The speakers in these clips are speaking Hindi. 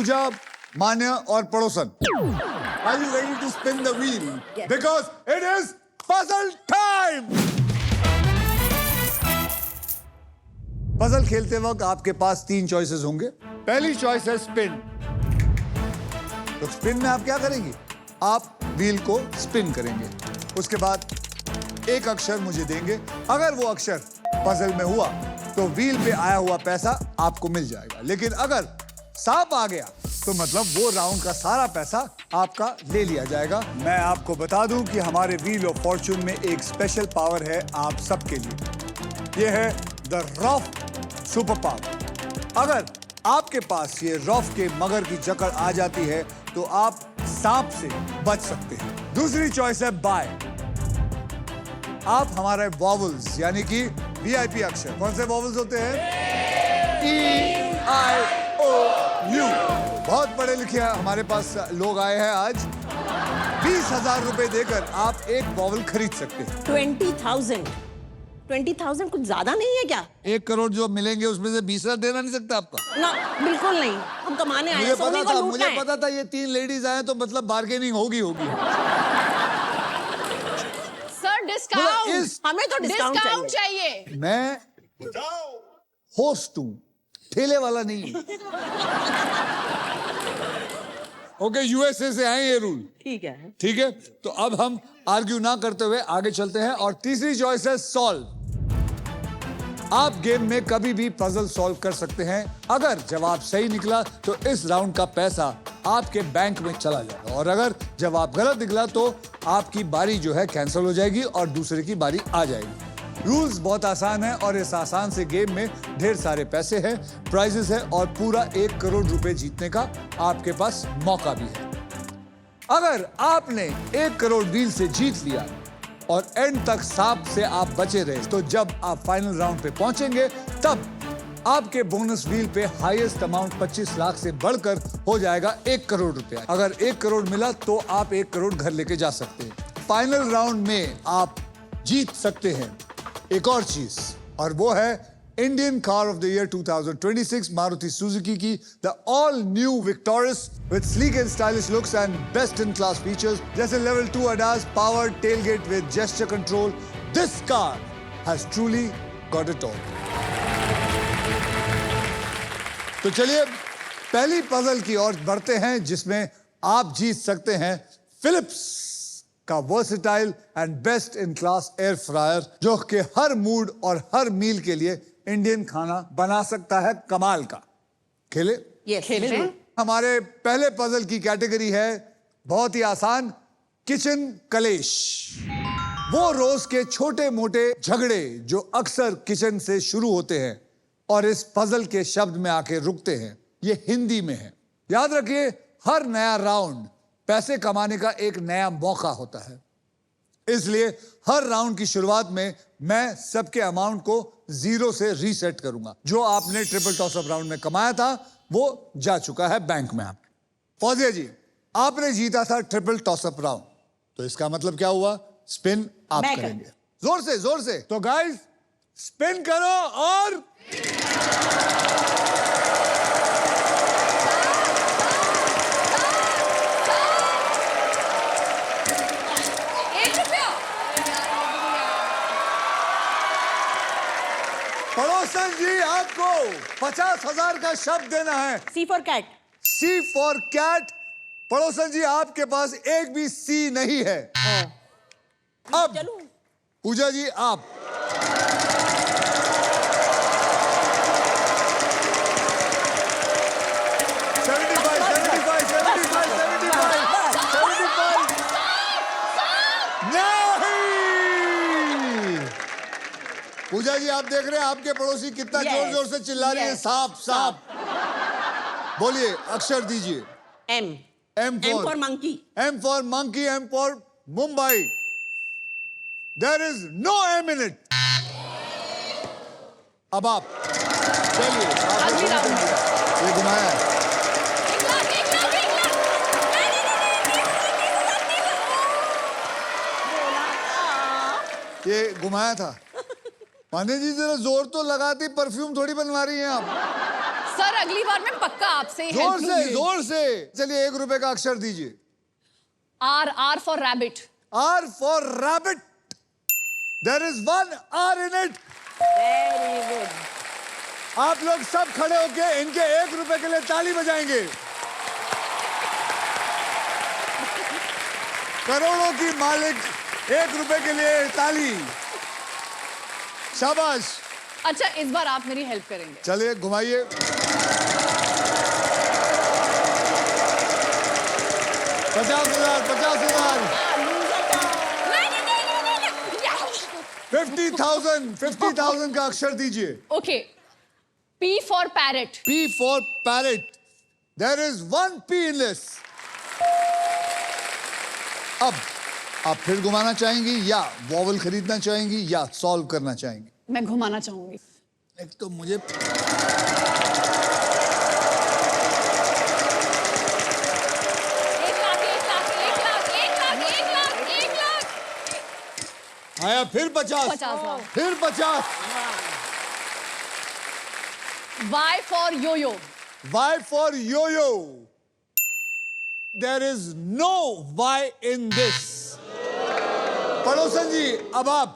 पूजा, मान्य और पड़ोसन। Are you ready to spin the wheel? Yes. Because it is puzzle time. Puzzle खेलते वक्त आपके पास 3 चॉइसेस होंगे। पहली चॉइस है स्पिन। तो स्पिन में आप क्या करेंगे? आप व्हील को स्पिन करेंगे। उसके बाद एक अक्षर मुझे देंगे। अगर वो अक्षर पजल में हुआ तो व्हील पे आया हुआ पैसा आपको मिल जाएगा। लेकिन अगर सांप आ गया तो मतलब वो राउंड का सारा पैसा आपका ले लिया जाएगा। मैं आपको बता दूं कि हमारे व्हील ऑफ फॉर्च्यून में एक स्पेशल पावर है आप सबके लिए। ये है द रफ सुपर पावर। अगर आपके पास ये रफ के मगर की जकड़ आ जाती है तो आप सांप से बच सकते हैं। दूसरी चॉइस है बाय। आप हमारे वॉवल्स यानी कि वीआईपी अक्षर, कौन से वॉवल्स होते हैं? E-I-O-U। बहुत पढ़े लिखे हमारे पास लोग आए हैं आज। 20,000 रुपए देकर आप एक वॉवल खरीद सकते हैं। 20,000 कुछ ज्यादा नहीं है क्या? 1 करोड़ जो मिलेंगे उसमें से 20,000 देना नहीं सकता आपका? ना, बिल्कुल नहीं। हम कमाने आए हैं, सोने को लूटना है। मुझे पता था ये 3 लेडीज आए तो मतलब बार्गेनिंग होगी। सर डिस्काउंट, हमें तो डिस्काउंट चाहिए। मैं होस्ट हूँ, ठेले वाला नहीं। ओके, यूएसए से आए ये रूल। ठीक है। ठीक है, तो अब हम आर्ग्यू ना करते हुए आगे चलते हैं और तीसरी चॉइस है सॉल्व। आप गेम में कभी भी पजल सॉल्व कर सकते हैं। अगर जवाब सही निकला तो इस राउंड का पैसा आपके बैंक में चला जाएगा और अगर जवाब गलत निकला तो आपकी बारी जो है कैंसिल हो जाएगी और दूसरे की बारी आ जाएगी। रूल्स बहुत आसान है और इस आसान से गेम में ढेर सारे पैसे हैं, प्राइजेस है और पूरा 1 करोड़ रुपए जीतने का आपके पास मौका भी है। अगर आपने 1 करोड़ व्हील से जीत लिया और एंड तक सांप से आप बचे रहे तो जब आप फाइनल राउंड पे पहुंचेंगे तब आपके बोनस व्हील पे हाईएस्ट अमाउंट 25 लाख से बढ़कर हो जाएगा 1 करोड़ रुपया। अगर 1 करोड़ मिला तो आप 1 करोड़ घर लेके जा सकते हैं। फाइनल राउंड में आप जीत सकते हैं एक और चीज और वो है Indian car of the year 2026 Maruti Suzuki की the all new Victoris with sleek and stylish looks and best in class features जैसे level 2 ADAS, power tailgate with gesture control. This car has truly got it all. तो चलिए पहली पजल की ओर बढ़ते हैं जिसमें आप जीत सकते हैं फिलिप्स का versatile and best in class air fryer जो कि हर मूड और हर मील के लिए इंडियन खाना बना सकता है कमाल का। खेले? खेले। हमारे पहले पजल की कैटेगरी है बहुत ही आसान, किचन कलेश। वो रोज के छोटे मोटे झगड़े जो अक्सर किचन से शुरू होते हैं और इस पजल के शब्द में आके रुकते हैं। ये हिंदी में है। याद रखिए, हर नया राउंड पैसे कमाने का एक नया मौका होता है, इसलिए हर राउंड की शुरुआत में मैं सबके अमाउंट को 0 से रीसेट करूंगा। जो आपने ट्रिपल टॉस अप राउंड में कमाया था वो जा चुका है बैंक में। आप फौजिया जी, आपने जीता था ट्रिपल टॉस अप राउंड, तो इसका मतलब क्या हुआ? स्पिन आप करेंगे। जोर से। तो गाइस स्पिन करो और पड़ोसन जी आपको 50,000 का शब्द देना है। C for cat। C for cat. पड़ोसन जी आपके पास एक भी C नहीं है। अब पूजा जी आप। पूजा जी आप देख रहे हैं आपके पड़ोसी कितना जोर जोर से चिल्ला रही है, सांप सांप। बोलिए, अक्षर दीजिए। M। M for monkey। M for monkey, M for Mumbai। There is no M in it। अब आप चलिए, ये घुमाया है। ये घुमाया था। माने जी जरा जोर तो लगाती, परफ्यूम थोड़ी बनवा रही हैं आप। सर अगली बार मैं पक्का आपसे ही जोर help से लूंगी। जोर से। चलिए 1 रुपए का अक्षर दीजिए। R for rabbit. R for rabbit. There is 1 R in it. Very good. आप लोग सब खड़े होके इनके 1 रुपए के लिए ताली बजाएंगे। करोड़ों की मालिक 1 रुपए के लिए ताली। शाबाश। अच्छा इस बार आप मेरी हेल्प करेंगे। चलिए घुमाइए। 50,000 50,000 50,000 का अक्षर दीजिए। Okay P for parrot. P for parrot. There is 1 P in this. अब आप फिर घुमाना चाहेंगी या वॉवल खरीदना चाहेंगी या सॉल्व करना चाहेंगी? मैं घुमाना चाहूंगी। एक तो मुझे एक लाख। आया फिर 50 50 लाख। फिर 50 Y for yo-yo. Y for yo-yo. There is no Y in this. पड़ोसन जी अब आप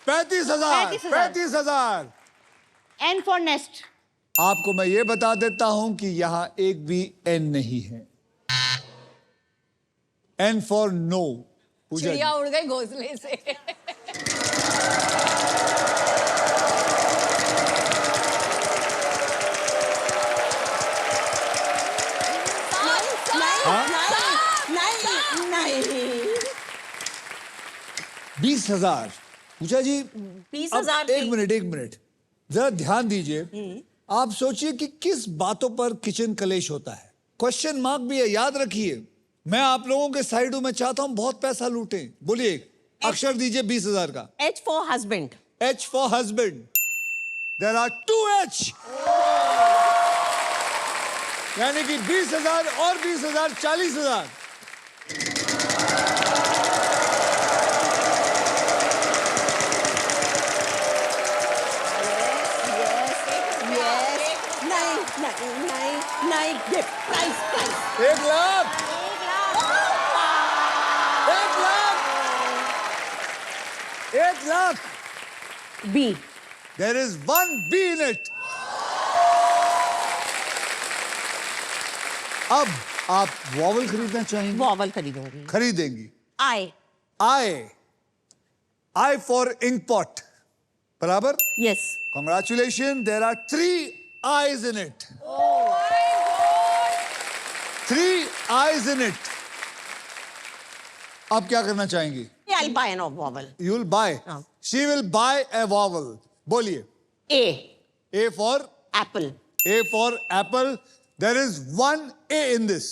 पैंतीस हजार। N for nest. आपको मैं ये बता देता हूं कि यहां एक भी एन नहीं है। N for no. चिड़िया उड़ गई घोंसले से। नहीं 20,000। पूजा जी 20,000 अब एक मिनट जरा ध्यान दीजिए। आप सोचिए कि किस बातों पर किचन कलेश होता है। क्वेश्चन मार्क भी है, याद रखिए। मैं आप लोगों के साइड हूं, मैं चाहता हूं बहुत पैसा लूटें। बोलिए अक्षर दीजिए 20,000 का। H for husband. H for husband. There are 2 H. यानी कि 20,000 और 20,000 40,000। नहीं price 1 lakh 1 lakh. B. There is 1 B in it. अब आप वॉवल खरीदना चाहेंगे? Vowel खरीदूंगी। खरीदेंगी। I. I for ink pot. बराबर? Yes. Congratulations. There are 3 I's in it. 3 I's in it. आप क्या करना चाहेंगी? I'll buy an vowel. You'll buy. हाँ. She will buy a vowel. बोलिए. A. A for Apple. A for apple. There is 1 A in this.